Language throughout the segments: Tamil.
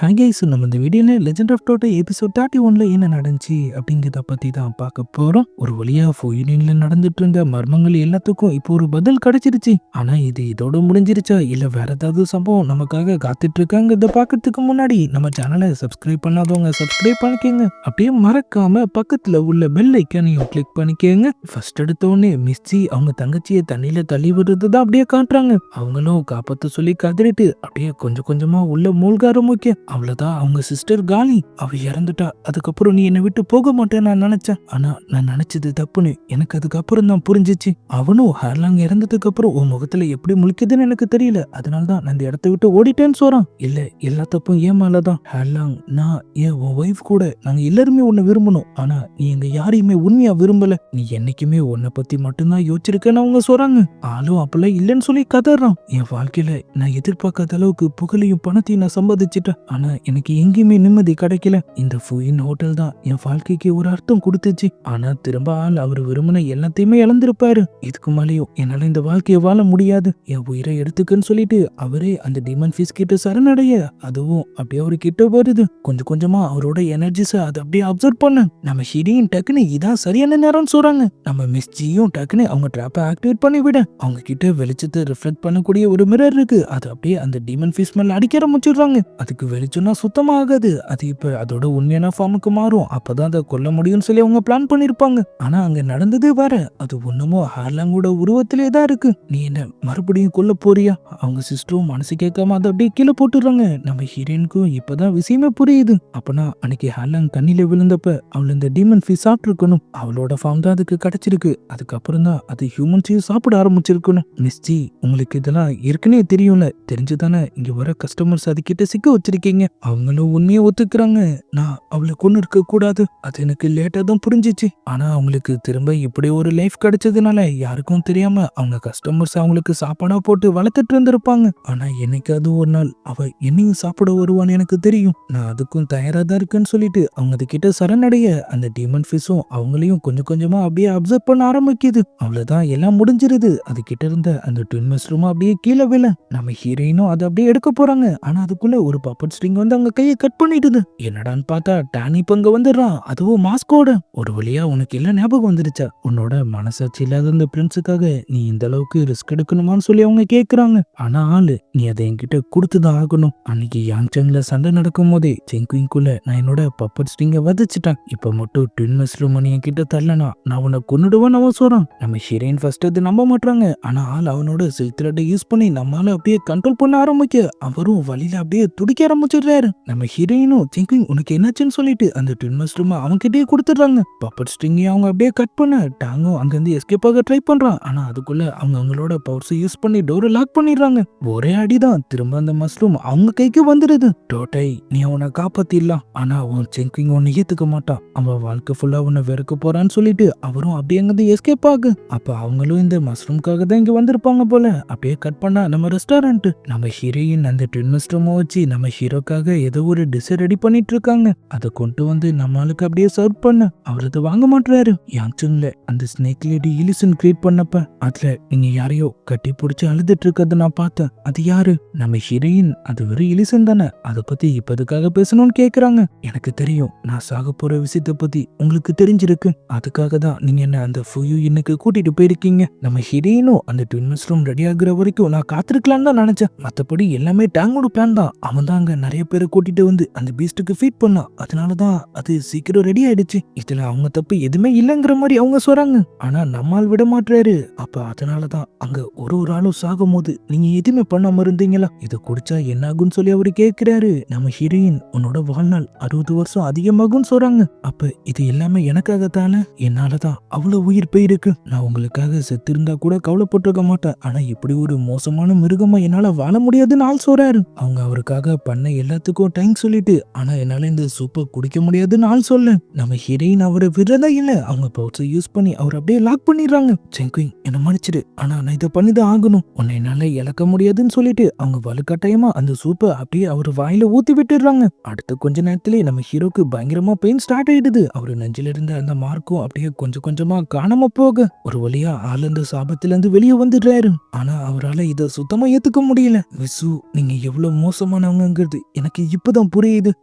ஹாய் கைஸ், நம்ம இந்த வீடியோவில் லெஜெண்ட் ஆஃப் டோட்டோ எபிசோட் 31ல என்ன நடந்துச்சு அப்படிங்கிறத பற்றி தான் பார்க்க போகிறோம். ஒரு வழியாக ஃபோயினில் நடந்துட்டு இருந்த மர்மங்கள் எல்லாத்துக்கும் இப்போ ஒரு பதில் கிடைச்சிருச்சு. ஆனால் இது இதோட முடிஞ்சிருச்சா இல்லை வேற ஏதாவது சம்பவம் நமக்காக காத்துட்டு இருக்காங்கிறத பார்க்கறதுக்கு முன்னாடி நம்ம சேனலை சப்ஸ்கிரைப் பண்ணாதவங்க சப்ஸ்கிரைப் பண்ணிக்கோங்க. அப்படியே மறக்காம பக்கத்தில் உள்ள பெல் ஐக்கானையும் கிளிக் பண்ணிக்கோங்க. ஃபர்ஸ்ட் எடுத்தோடனே மிஸ்ஸி அவங்க தங்கச்சியை தண்ணியில் தள்ளி விடுறது தான் அப்படியே காட்டுறாங்க. அவங்களும் காப்பாற்ற சொல்லி கதறிட்டு அப்படியே கொஞ்சம் கொஞ்சமாக உள்ள மூழ்க ஆரம்பிக்க. அவ்வளவுதான், அவங்க சிஸ்டர் காலி அவ இறந்துட்டா. அதுக்கப்புறம் நீ என்னை விட்டு போக மாட்டேன்னு நான் நினைச்சேன். ஆனா நான் நினைச்சது தப்புன்னு எனக்கு அதுக்கப்புறம் தான் புரிஞ்சிச்சு. அவனும் ஹேர்லாங் இறந்ததுக்கு அப்புறம் உன் முகத்துல எப்படி முழிக்குதுன்னு எனக்கு தெரியல. அதனாலதான் நான் இந்த இடத்த விட்டு ஓடிட்டேன்னு சொல்றான். இல்ல, எல்லா தப்பும் ஏன் மேலதான். ஹேர்லாங், நான் உன் ஒய்ஃப் கூட நாங்க எல்லாருமே உன்னை விரும்பணும். ஆனா நீ எங்க யாரையுமே உண்மையா விரும்பல. நீ என்னைக்குமே உன்னை பத்தி மட்டும்தான் யோசிச்சிருக்கேன்னு அவங்க சொல்றாங்க. ஆளும் அப்பெல்லாம் இல்லைன்னு சொல்லி கதறான். என் வாழ்க்கையில நான் எதிர்பார்க்காத அளவுக்கு புகழையும் பணத்தையும் நான் சம்பாதிச்சிட்டேன். ஆனா எனக்கு எங்கேயுமே நிம்மதி கிடைக்கல. இந்த ஃபுயின் ஹோட்டல் தான் என் வாழ்க்கைக்கு ஒரு அர்த்தம் கொடுத்துச்சு. ஆனா திரும்ப ஆள் அவர் விரும்பின எல்லாத்தையுமே இழந்திருப்பாரு. இதுக்கு மேலேயும் என்னால இந்த வாழ்க்கையை வாழ முடியாது, என் உயிரை எடுத்துக்குன்னு சொல்லிட்டு அவரே அந்த டீமன் ஃபிஷ் கிட்ட சரணடைய. அதுவும் அப்படியே அவரு கிட்ட வருது. கொஞ்சம் கொஞ்சமா அவரோட எனர்ஜிஸ அதை அப்படியே அப்சர்வ் பண்ண நம்ம ஹீரோயின் டக்குன்னு இதான் சரியான நேரம்னு சொல்றாங்க. நம்ம மிஸ் ஜியும் டக்குன்னு அவங்க ட்ராப்பை ஆக்டிவேட் பண்ணி விட அவங்க கிட்ட வெளிச்சத்தை ரிஃப்ளெக்ட் பண்ணக்கூடிய ஒரு மிரர் இருக்கு. அது அப்படியே அந்த டீமன் ஃபிஷ் மேல அடிக்க ஆரம்பிச்சிடுறாங்க. அதுக்கு வெளிச்சம்னா சுத்தமா ஆகாது. அது இப்ப அதோட உண்மையான ஃபார்முக்கு மாறும். அப்பதான் அதை கொல்ல முடியும்னு சொல்லி அவங்க பிளான் பண்ணிருப்பாங்க. ஆனா அங்க நடந்தது வேற. அது ஒண்ணுமோ ஹார்லாங்கோட உருவத்திலே தான் இருக்கு. நீ என்ன மறுபடியும் கொல்ல போறியா? அவங்க சிஸ்டரும் மனசு கேட்காம அதை அப்படியே கீழே போட்டுடுறாங்க. நம்ம ஹீரோயினுக்கும் இப்பதான் விஷயமே புரியுது. அப்பனா அன்னைக்கு ஹார்லாங் தண்ணியில விழுந்தப்ப அவள் இந்த டீமன் ஃபிஷ் சாப்பிட்டுருக்கணும். அவளோட ஃபார்ம் தான் அதுக்கு கிடைச்சிருக்கு. அதுக்கப்புறம் தான் அது ஹியூமன்ஸையும் சாப்பிட ஆரம்பிச்சிருக்கணும். மிஸ்ஜி, உங்களுக்கு இதெல்லாம் ஏற்கனவே தெரியும்ல, தெரிஞ்சுதானே இங்க வர கஸ்டமர்ஸ் அதுக்கிட்ட சிக்க வச்சிருக்கீங்க. அவங்களும் உண்மையை ஒத்துக்கிறாங்க. நான் அவளை கொண்டு இருக்க கூடாது. அது எனக்கு லேட்டா தான் புரிஞ்சிச்சு. ஆனா அவங்களுக்கு திரும்ப இப்படி ஒரு லைஃப் கிடைச்சதுனால யாருக்கும் தெரியாம அவங்க கஸ்டமர்ஸ் அவங்களுக்கு சாப்பாடா போட்டு வளர்த்துட்டு இருந்திருப்பாங்க. ஆனா என்னைக்காவது ஒரு நாள் அவ என்னையும் சாப்பிட வருவான்னு எனக்கு தெரியும். நான் அதுக்கும் தயாரா தான் இருக்குன்னு சொல்லிட்டு அவங்க அது கிட்ட சரணடைய அந்த டீமன் ஃபிஷும் அவங்களையும் கொஞ்சம் கொஞ்சமா அப்படியே அப்சர்வ் பண்ண ஆரம்பிக்குது. அவ்வளவுதான், எல்லாம் முடிஞ்சிருது. அது கிட்ட இருந்த அந்த ட்வின் மஷ்ரூம் அப்படியே கீழே விழ நம்ம ஹீரோயினும் அதை அப்படியே எடுக்க போறாங்க. ஆனா அதுக்குள்ள ஒரு பப்பட் ஸ்ட்ரிங் வந்து அவங்க கையை கட் பண்ணிடுது. என்னடான்னு பார்த்தா டானி இப்ப அங்க வந்துடுறான். அதுவும் மாஸ்கோட. ஒரு வழியா உனக்கு எல்லாம் ஞாபகம் வந்துருச்சா? உன்னோட மனசாட்சி இல்லாத அந்த பிரின்ஸுக்காக நீ இந்த அளவுக்கு ரிஸ்க் எடுக்கணுமான்னு சொல்லி அவங்க கேக்குறாங்க. ஆனா ஆளு, நீ அதை என்கிட்ட கொடுத்துதான் ஆகணும். அன்னைக்கு யாங்சங்ல சண்டை நடக்கும் போதே செங்குயிங்குள்ள நான் என்னோட பப்பட் ஸ்ட்ரிங்கை வதச்சிட்டேன். இப்ப மட்டும் ட்வின் மஷ்ரூம் என்கிட்ட தள்ளனா நான் உன்னை கொன்னுடுவேன்னு அவன் சொல்றான். நம்ம ஹீரோயின் ஃபர்ஸ்ட் அது நம்ப மாட்டாங்க. ஆனா ஆள் அவனோட சில்த்ரெட்டை யூஸ் பண்ணி நம்மளால அப்படியே கண்ட்ரோல் பண்ண ஆரம்பிக்க அவரும் வழியில அப்படியே துடிக்க ஆரம்பிச்சிடுறாரு. நம்ம ஹீரோயினும் செங்குயிங் உனக்கு என்னாச்சுன்னு சொல்லிட்டு அந்த ட்வின் மஷ்ரூம் அவங்க கிட்டே கொடுத்துடுறாங்க. பப்பட் ஸ்ட்ரிங்கையும் அவங்க அப்படியே கட் பண்ண டாங்கும் அங்கிருந்து எஸ்கேப் ஆக ட்ரை பண்றான். ஆனா அதுக்குள்ள அவங்க அவங்களோட பவர்ஸ் யூஸ் பண்ணி டோரை லாக் பண்ணிடுறாங்க. ஒரே அடிதான் திரும்ப அந்த மஷ்ரூம் அவங்க கைக்கு வந்துடுது. டோட்டை, நீ அவனை காப்பாத்திடலாம். ஆனா உன் செங்குயிங் உன்னை ஏத்துக்க மாட்டான். அவன் வாழ்க்கை ஃபுல்லா உன்னை வெறுக்க போறான்னு சொல்லிட்டு அவரும் அப்படியே அங்கிருந்து எஸ்கேப் ஆகு. அப்ப அவங்களும் இந்த மஷ்ரூம்காக தான் இங்க வந்திருப்பாங்க போல. அப்படியே கட் பண்ணா நம்ம ரெஸ்டாரண்ட். நம்ம ஹீரோயின் அந்த ட்வின் மஷ்ரூமை வச்சு நம்ம ஹீரோக்காக ஏதோ ஒரு டிஷ் ரெடி பண்ணிட்டு இருக்காங்க. அதை கொண்டு வந்து நம்மளுக்கு அப்படியே சர்வ் பண்ண அவர் அதை வாங்க மாட்டாரு. யாங்சங்ல அந்த ஸ்னேக் லேடி இலிசன் கிரியேட் பண்ணப்ப அதுல நீங்க யாரையோ கட்டி பிடிச்சி அழுதுட்டு இருக்கிறத நான் பார்த்தேன். அது யாரு? நம்ம ஹீரோயின், அது வெறும் இலிசன் தானே, அதை பத்தி இப்ப அதுக்காக பேசணும்னு கேக்குறாங்க. எனக்கு தெரியும், நான் சாக போற விஷயத்த பத்தி உங்களுக்கு தெரிஞ்சிருக்கு. அதுக்காக தான் நீங்க என்ன அந்த ஃபுயூனுக்கு கூட்டிட்டு போயிருக்கீங்க. நம்ம ஹீரோயினும் அந்த ட்வின் மஷ்ரூம் ரெடி ஆகுற வரைக்கும் நான் காத்திருக்கலான்னு தான் நினைச்சேன். மத்தபடி எல்லாமே டாங்கோட பிளான் தான். அவன் தான் அங்க நிறைய பேரை கூட்டிட்டு வந்து அந்த பீஸ்டுக்கு ஃபீட் பண்ணா. அதனாலதான் அது சீக்கிரம் ரெடி ஆயிடுச்சு. இதுல அவங்க தப்பு எதுவுமே இல்லைங்கிற மாதிரி அவங்க சொல்றாங்க. ஆனா நம்மால் விட மாட்டாரு. அப்ப அதனாலதான் அங்க ஒரு ஆளும் சாகும் போது நீங்க எதுவுமே பண்ணாம இருந்தீங்களா? இதை குடிச்சா என்ன ஆகும்னு சொல்லி அவரு கேட்கிறாரு. நம்ம ஹீரோயின், உன்னோட வாழ்நாள் 60 வருஷம் அதிகமாகும் சொல்றாங்க. அப்ப இது எல்லாமே எனக்காகத்தானே? என்னாலதான் அவ்வளவு உயிர் போயிருக்கு. நான் உங்களுக்காக செத்து இருந்தா கூட கவலைப்பட்டிருக்க மாட்டேன். ஆனா இப்படி ஒரு மோசமான மிருகமா என்னால வாழ முடியாதுன்னு ஆள் சொல்றாரு. அவங்க அவருக்காக பண்ண எல்லாத்துக்கும் டைம் சொல்லிட்டு ஆனா என்னால இந்த சூப்பை குடிக்க முடியாதுன்னு ஆள் சொல்ல நம்ம ஹீரோயின் அவரை விடுறதா இல்ல. அவங்க பவுட்ஸை யூஸ் பண்ணி அவர் அப்படியே லாக் பண்ணிடுறாங்க. செங்குயிங், என்ன மன்னிச்சிடு, ஆனா நான் இதை பண்ணிதான் ஆகணும். உன்னை என்னால இழக்க முடியாதுன்னு சொல்லிட்டு அவங்க வலுக்கட்டாயமா அந்த சூப்பை அப்படியே அவர் வாயில ஊத்தி விட்டுடுறாங்க. அடுத்த கொஞ்ச நேரத்திலே நம்ம ஹீரோக்கு பயங்கரமா பெயின் ஸ்டார்ட் ஆயிடுது. அவரு நெஞ்சில இருந்த அந்த மார்க்கும் அப்படியே கொஞ்சம் கொஞ்சமா காணாம போக ஒரு வழியா ஆள் அந்த சாபத்துல இருந்து வெளியே வந்துடுறாரு. ஆனா அவரால் இதை சுத்தமா ஏத்துக்க முடியல. விசு, நீங்க எவ்வளவு மோசமானவங்கிறது எனக்கு இப்பதான் புரியுது.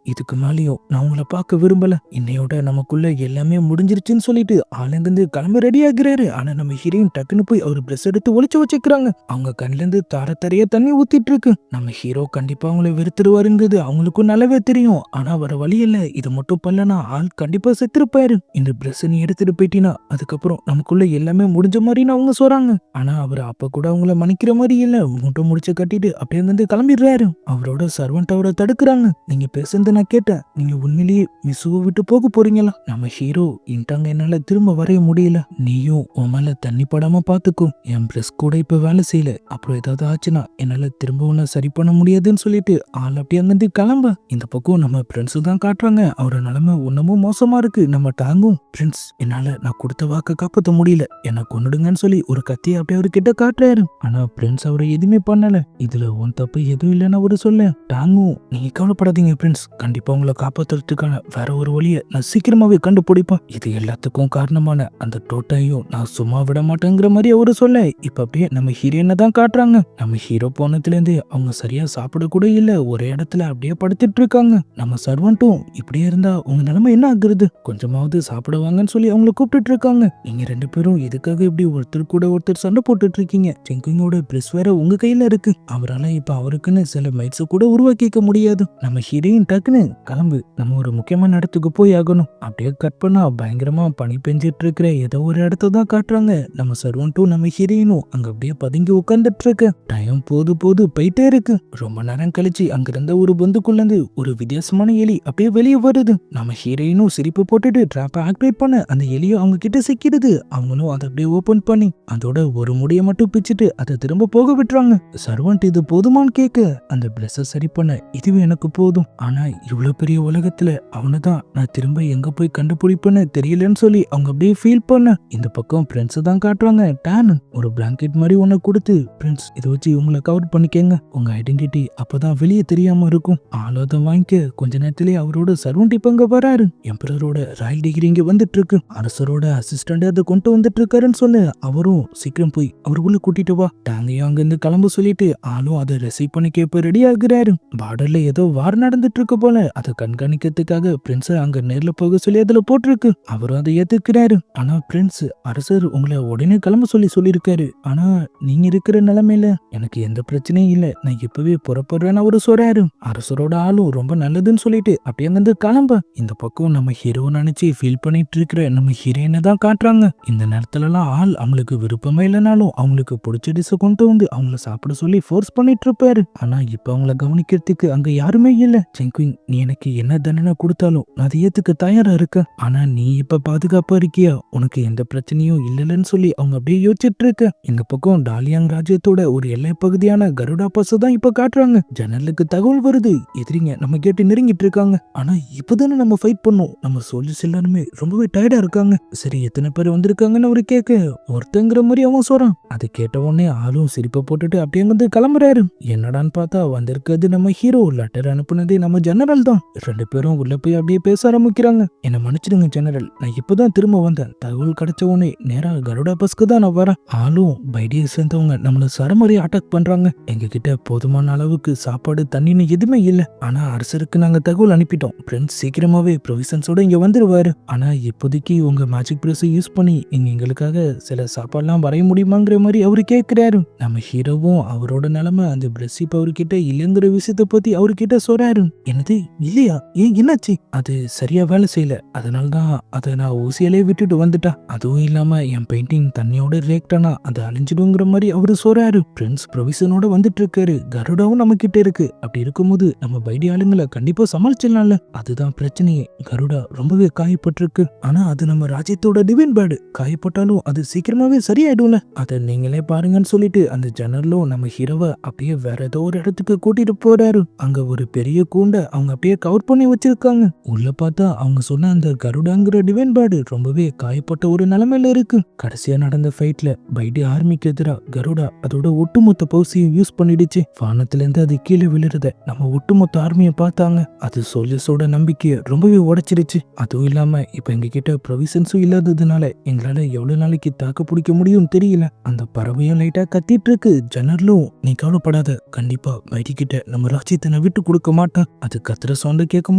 இதுக்கு மேலேயும் நான் உங்களை பார்க்க விரும்பல. இன்னையோட நமக்குள்ள எல்லாமே முடிஞ்சிருச்சுன்னு சொல்லிட்டு ஆளுங்கிருந்து கிளம்ப ரெடி ஆகுறாரு. ஆனா நம்ம ஹீரோயின் டக்குன்னு போய் அவர் பிரஸ் எடுத்து ஒளிச்சு வச்சுக்கிறாங்க. அவங்க கண்ணுல இருந்து தார தரையா தண்ணி ஊத்திட்டு இருக்கு. நம்ம ஹீரோ கண்டிப்பா அவங்களை வெறுத்துருவாருங்கிறது அவங்களுக்கும் நல்லாவே தெரியும். ஆனா வர வழி இல்ல. இது மட்டும் பண்ணலனா ஆள் கண்டிப்பா செத்துருப்பாரு. இந்த பிரஸ் நீ எடுத்துட்டு போயிட்டீனா அதுக்கப்புறம் நமக்குள்ள எல்லாமே முடிஞ்ச மாதிரின்னு அவங்க சொல்றாங்க. ஆனா அவர் அப்ப கூட அவங்கள மன்னிக்கிற மாதிரி இல்ல. மூட்டை முடிச்சு கட்டிட்டு அப்படியே வந்து கிளம்பிடுறாரு. அவரோட சர்வன்ட் அவரை தடுக்கிறாங்க. நீங்க பேசுறது நான் கேட்டேன். நீங்க உண்மையிலேயே மிஸ்ஸுவை விட்டு போக போறீங்களா? நம்ம ஹீரோ இன்ட்டாங்க என்னால திரும்ப வரைய முடியல. நீயும் உன் மேல தண்ணி படாம பாத்துக்கும். என் பிரஸ் கூட இப்ப வேலை செய்யல. அப்புறம் ஏதாவது ஆச்சுன்னா என்னால திரும்ப உன்னை சரி பண்ண முடியாதுன்னு சொல்லிட்டு ஆள் அப்படியே அங்கிருந்து கிளம்ப. இந்த பக்கம் நம்ம பிரின்ஸ் தான் காட்டுறாங்க. அவரோட நிலைமை ஒன்னமும் மோசமா இருக்கு. நம்ம டாங்கும் பிரின்ஸ் என்னால நான் கொடுத்த வாக்க காப்பாற்ற முடியல, என்ன கொன்னுடுங்கன்னு சொல்லி ஒரு கத்தியை அப்படியே அவரு கிட்ட காட்டுறாரு. ஆனா பிரின்ஸ் அவரை எதுவுமே பண்ணல. இதுல உன் தப்பு எதுவும் இல்லைன்னு அவரு சொல்ல, டாங்கும் நீங்க கவலைப்படாதீங்க பிரின்ஸ், கண்டிப்பா உங்களை காப்பாத்துறதுக்கான வேற ஒரு வழியை நான் சீக்கிரமாவே கண்டுபிடிப்பேன். இது எல்லாத்துக்கும் காரணமான அந்த டோட்டையும் நான் சும்மா விட மாட்டேங்கிற மாதிரி அவரு சொல்ல, இப்ப அப்படியே நம்ம ஹீரோயினை தான் காட்டுறாங்க. நம்ம ஹீரோ போனதுல இருந்து அவங்க சரியா சாப்பிட கூட இல்ல, ஒரே இடத்துல அப்படியே படுத்துட்டு இருக்காங்க. நம்ம சர்வன்ட்டும் இப்படியே இருந்தா உங்க நிலைமை என்ன ஆகுறது, கொஞ்சமாவது சாப்பிடுவாங்கன்னு சொல்லி அவங்கள கூப்பிட்டு இருக்காங்க. நீங்க ரெண்டு பேரும் எதுக்காக இப்படி ஒருத்தர் கூட ஒருத்தர் சண்டை போட்டுட்டு இருக்கீங்க? செங்கிங்கோட பிரஸ் வேற உங்க கையில இருக்கு. அவரால இப்ப அவருக்குன்னு சில மைட்ஸ் கூட உருவாக்கிக்க முடியாது. நம்ம ஹீரோயின் டக்குன்னு கிளம்பு, நம்ம ஒரு முக்கியமான இடத்துக்கு போய் ஆகணும். அப்படியே கட் பண்ணா பயங்கரமா பனி பெஞ்சிட்டு இருக்கிற ஏதோ ஒரு இடத்த தான் காட்டுறாங்க. நம்ம சர்வன்ட்டும் நம்ம ஹீரோயினும் அங்க அப்படியே பதுங்கி உட்காந்துட்டு இருக்கு. டைம் போது போயிட்டே இருக்கு. ரொம்ப நேரம் கழிச்சு அங்க இருந்த ஒரு பந்துக்குள்ள இருந்து ஒரு வித்தியாசமான எலி அப்படியே வெளியே வருது. நம்ம ஹீரோயினும் சிரிப்பு போட்டுட்டு ட்ராப்பை ஆக்டிவேட் பண்ண அந்த எலியும் அவங்க கிட்ட சிக்கிடுது. அவங்களும் அதை அப்படியே ஓபன் பண்ணி அதோட ஒரு முடியை மட்டும் பிச்சுட்டு அதை திரும்ப போக விட்டுறாங்க. சர்வன்ட் இது போதுமான்னு கேட்க, அந்த பிளஸ சரி பண்ண இதுவே எனக்கு போதும், ஆனா இவ்வளவு பெரிய உலகத்துல அவனைதான் நான் திரும்ப எங்க போய் கண்டுபிடிப்பேன்னு தெரியலன்னு சொல்லி அவங்க அப்படியே ஃபீல் பண்ண. இந்த பக்கம் பிரின்ஸ் தான் காட்டுறாங்க. டான் ஒரு பிளாங்கெட் மாதிரி ஒண்ணு கொடுத்து, பிரின்ஸ் இதை வச்சு உங்களை கவர் பண்ணிக்கங்க, உங்க ஐடென்டிட்டி அப்பதான் வெளியே தெரியாம இருக்கும். ஆலோதம் வாங்கிக்க கொஞ்ச நேரத்திலேயே அவரோட சர்வன்ட் இப்ப அங்க வராரு. எம்பரரோட ராயல் டிகிரி இங்க வந்துட்டு இருக்கு. அரசரோட அசிஸ்டன்ட் அதை கொண்டு வந்துட்டு இருக்காருன்னு சொல்ல, அவரும் சீக்கிரம் போய் அவர் உள்ள கூட்டிட்டு வா. டாங்கையும் அங்க இருந்து கிளம்ப சொல்லிட்டு ஆளும் அதை ரிசீவ் பண்ணி கேப்ப ரெடி ஆகுறாரு. பார்டர்ல ஏதோ வார் நடந்துட்டு இருக்கு போல, அதை கண்காணிக்கிறதுக்காக பிரின்ஸ் அங்க நேர்ல போக சொல்லி அதுல போட்டிருக்கு. அவரும் அதை ஏத்துக்கிறாரு. ஆனா பிரின்ஸ் அரசர் உங்களை உடனே கிளம்ப சொல்லியிருக்காரு. ஆனா நீங்க இருக்கிற நிலைமையில எனக்கு எந்த பிரச்சனையும் இல்ல, நான் இப்பவே புறப்படுறேன்னு அவரு சொல்றாரு. அரசரோட ஆளும் ரொம்ப நல்லதுன்னு சொல்லிட்டு அப்படியே அங்கிருந்து கிளம்ப. இந்த பக்கம் நம்ம ஹீரோ நினைச்சு ஃபீல் பண்ணிட்டு இருக்கிற நம்ம ஹீரோயினை தான் காட்டுறாங்க. இந்த நேரத்துல எல்லாம் ஆள் அவங்களுக்கு விருப்பமே இல்லைனாலும் அவங்களுக்கு பிடிச்ச டிஷ் கொண்டு வந்து அவங்கள சாப்பிட சொல்லி ஃபோர்ஸ் பண்ணிட்டு இருப்பாரு. ஆனா இப்ப அவங்கள கவனிக்கிறதுக்கு அங்க யாருமே இல்ல. செங்குயின் நீ எனக்கு என்ன தண்டனை கொடுத்தாலும் நான் அதை ஏத்துக்க தயாரா இருக்க, ஆனா நீ இப்ப பாதுகாப்பா இருக்கியா, உனக்கு எந்த பிரச்சனையும் இல்லைன்னு சொல்லி அவங்க அப்படியே யோசிச்சுட்டு இருக்க. இந்த பக்கம் டாலியாங் ராஜ்யத்தோட ஒரு எல்லை பகுதியான கருடா பஸ் தான் இப்ப காட்டுறாங்க. ஜன்னலுக்கு தகவல் வருது, எதிரிங்க நம்ம கேட்டு நெருங்கிட்டு இருக்காங்க. ஆனா இப்பதானே நம்ம ஃபைட் பண்ணோம், நம்ம சோல்ஜர்ஸ் எல்லாருமே ரொம்பவே டயர்டா இருக்காங்க. சரி எத்தனை பேர் வந்திருக்காங்கன்னு அவரு கேட்க, ஒருத்தங்கிற மாதிரி அவன் சொல்றான். அதை கேட்ட உடனே ஆளும் சிரிப்பை போட்டுட்டு அப்படியே வந்து கிளம்புறாரு. என்னடான்னு பார்த்தா வந்திருக்கிறது நம்ம ஹீரோ. லெட்டர் அனுப்புனதே நம்ம ஜெனரல் தான். ரெண்டு பேரும் உள்ள போய் அப்படியே பேச ஆரம்பிக்கிறாங்க. என்ன மன்னிச்சிடுங்க ஜெனரல், நான் இப்பதான் திரும்ப வந்தேன். தகவல் கிடைச்ச உடனே நேரா கருடா பஸ்க்கு தான் நான் வரேன். ஆளும் பைடியை சேர்ந்தவங்க நம்மள சரமாரியா அட்டாக் பண்றாங்க. எங்க கிட்ட போதுமான அளவுக்கு சாப்பாடு தண்ணின்னு எதுவுமே இல்ல. ஆனா அரசருக்கு நாங்க தகவல் அனுப்பிட்டோம். பிரின்ஸ் சீக்கிரமாவே ப்ரொவிஷன்ஸோட இங்க வந்துருவாரு. ஆனா இப்போதைக்கு உங்க மேஜிக் பிரஸ் யூஸ் பண்ணி எங்களுக்காக சில சாப்பாடுலாம் வரைய முடியுமாங்கிற மாதிரி அவரு கேட்கிறாரு. நம்ம ஹீரோவும் அவரோட நிலைமை அந்த பிரஸ் இப்ப அவர்கிட்ட இல்லைங்கிற விஷயத்த பத்தி அவர்கிட்ட சொல்றாரு. என்னது இல்லையா, ஏன் என்னாச்சு? அது சரியா வேலை செய்யல, அதனாலதான் அதை நான் ஊசியாலே விட்டுட்டு வந்துட்டா. அதுவும் இல்லாம என் பெயிண்டிங் தண்ணியோட ரியாக்ட் ஆனா அது அழிஞ்சிடுங்கிற மாதிரி அவரு சொல்றாரு. பிரின்ஸ் ப்ரொவிஷனோட வந்துட்டு இருக்காரு. கருடாவும் நம்ம கிட்ட இருக்கு. அப்படி இருக்கும்போது நம்ம பைடி ஆளுங்களை கண்டிப்பா சமாளிச்சிடலாம்ல. அதுதான் பிரச்சனையே, கருடா ரொம்பவே காயப்பட்டிருக்கு. ஆனா அது நம்ம ராஜ்யத்தோட டிவைன் பேர்டு, காயப்பட்டாலும் அது சீக்கிரமாவே சரியாயிடும்ல, அதை நீங்களே பாருங்கன்னு சொல்லிட்டு அந்த ஜன்னலும் நம்ம ஹீரோவை அப்படியே வேற ஏதோ ஒரு இடத்துக்கு கூட்டிட்டு போறாரு. அங்க ஒரு பெரிய கூண்டை அவங்க அப்படியே கவர் பண்ணி வச்சிருக்காங்க. உள்ள பார்த்தா அவங்க சொன்ன அந்த கருடாங்கிற டிவைன் பேர்டு ரொம்பவே காயப்பட்ட ஒரு நிலைமையில இருக்கு. கடைசியா நடந்த ஃபைட்ல பைடி ஆர்மிக்கு எதிரா கருடா அதோட ஒட்டுமொத்த பவுசியை யூஸ் பண்ணிடுச்சு. வானத்துல இருந்து அது கீழே விழுறத நம்ம ஒட்டுமொத்த ஆர்மியை பார்த்தாங்க. அது சோல்ஜர்ஸோட நம்பிக்கையை ரொம்பவே உடைச்சிருச்சு. அதுவும் இல்லாம இப்ப எங்க கிட்ட ப்ரொவிஷன்ஸும் இல்லாததுனால எங்களால எவ்வளவு நாளைக்கு தாக்கு பிடிக்க முடியும் தெரியல. அந்த பறவையும் லைட்டா கத்திட்டு இருக்கு. ஜன்னலும் நீ கவலைப்படாத, கண்டிப்பா பைடி கிட்ட நம்ம ராஜ்யத்தை உன்னை விட்டு கொடுக்க மாட்டேன். அது கத்துற சவுண்ட் கேட்கும்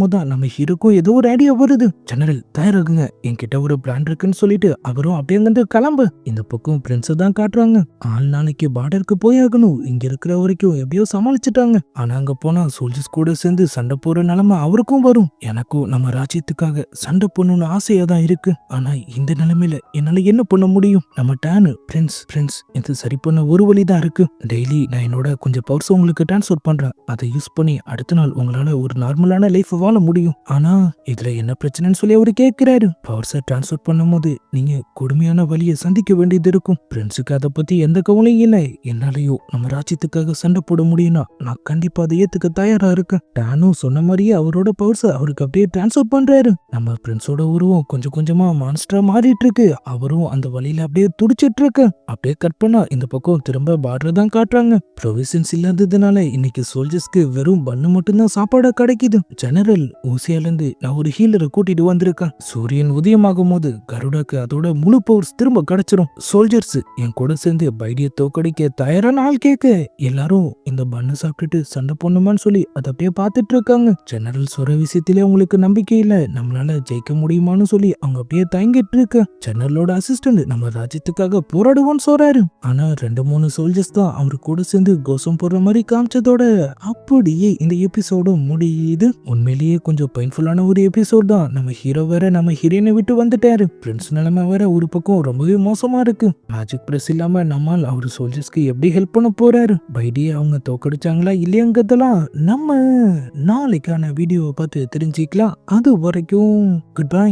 போது தான் நம்ம ஹீரோக்கும் ஏதோ ஒரு ஐடியா வருது. ஜெனரல் தயாராகுங்க, என்கிட்ட ஒரு பிளான் இருக்குன்னு சொல்லிட்டு அவரும் அப்படியே அங்கிருந்து கிளம்பு. இந்த பக்கம் பிரின்ஸை தான் காட்டுறாங்க. ஆள் நாளைக்கு பார்டருக்கு போய் ஆகணும். இங்க இருக்கிற வரைக்கும் எப்படியோ சமாளிச்சுட்டாங்க. ஆனா அங்க போனா சோல்ஜர்ஸ் கூட சேர்ந்து சண்டை போற நிலைமை அவருக்கும் வரும். எனக்கும் நம்ம ராஜ்யத்துக்காக சண்டை பண்ணணும்னு ஆசையா தான் இருக்கு. ஆனா இந்த நிலைமையில என்னால என்ன பண்ண முடியும்? நம்ம டேனு பிரின்ஸ் இது சரி பண்ண ஒரு வழி தான் இருக்கு. டெய்லி நான் என்னோட கொஞ்சம் பவர்ஸ் உங்களுக்கு டிரான்ஸ்ஃபர் பண்றேன். அதை யூஸ் பண்ணி அடுத்த நாள் உங்களால ஒரு நார்மலான லைஃப் வாழ முடியும். ஆனா இதுல என்ன பிரச்சனைன்னு சொல்லி அவரு கேட்கிறாரு. பவர்ஸை டிரான்ஸ்ஃபர் பண்ணும்போது நீங்க கொடுமையான வழியை சந்திக்க வேண்டியது இருக்கும். பிரின்ஸுக்கு அதை பத்தி எந்த கவலையும் இல்லை. என்னாலயோ நம்ம ராஜ்யத்துக்காக சண்டை போட முடியும்னா நான் கண்டிப்பா அதை ஏத்துக்க தயாரா இருக்கேன். டானும் சொன்ன மாதிரியே அவரோட பவர்ஸை அவருக்கு அப்படியே டிரான்ஸ்ஃபர் பண்றாரு. நம்ம பிரின்ஸோட உருவம் கொஞ்சம் கொஞ்சமா மான்ஸ்டரா மாறிட்டு இருக்கு. அவரும் அந்த வழியில அப்படியே துடிச்சிட்டு இருக்கு. அப்படியே கட் பண்ணா இந்த பக்கம் திரும்ப பார்டர் தான் காட்டுறாங்க. ப்ரொவிஷன்ஸ் இல்லாததுனால இன்னைக்கு சோல்ஜர்ஸ்க்கு வெறும் பண்ணு மட்டும்தான் சாப்பாடா கிடைக்குது. ஜெனரல் ஊசியால இருந்து நான் ஒரு ஹீலரை கூட்டிட்டு வந்திருக்கேன். சூரியன் உதயமாகும் போது கருடாக்கு அதோட முழு பவர்ஸ் திரும்ப கிடைச்சிரும். சோல்ஜர்ஸ் என் கூட சேர்ந்து பைடிய தோக்கடிக்க தயாரான ஆள் கேட்க எல்லாரும் இந்த பண்ணு சாப்பிட்டுட்டு சண்டை போடணுமான்னு சொல்லி அதை அப்படியே பார்த்துட்டு இருக்காங்க. ஜெனரல் சொல்ற விஷயத்திலே அவங்களுக்கு நம்பிக்கை இல்ல. நம்மளால ஜெயிக்க முடியுமான்னு சொல்லி அவங்க அப்படியே தயங்கிட்டு இருக்க. ஜெனரலோட அசிஸ்டன்ட் நம்ம ராஜ்யத்துக்காக போராடுவோம்னு சொல்றாரு. ஆனா 2-3 சோல்ஜர்ஸ் தான் அவரு கூட சேர்ந்து கோஷம் போடுற மாதிரி காமிச்சதோட அப்படியே இந்த எபிசோடும் முடியுது. உண்மையிலேயே கொஞ்சம் பெயின்ஃபுல்லான ஒரு எபிசோட் தான். நம்ம ஹீரோ வேற நம்ம ஹீரோயினை விட்டு வந்துட்டாரு. பிரின்ஸ் நிலைமை வேற ஒரு பக்கம் ரொம்பவே மோசமா இருக்கு. மேஜிக் பிரஸ் இல்லாம நம்மால் அவரு சோல்ஜர்ஸ்க்கு எப்படி ஹெல்ப் பண்ண போறாரு? பைடியை அவங்க தோக்கடிச்சாங்களா இல்லையாங்கிறதெல்லாம் நம்ம நாளைக்கான வீடியோவை பார்த்து தெரிஞ்சுக்கலாம். அது வரைக்கும் குட் பை.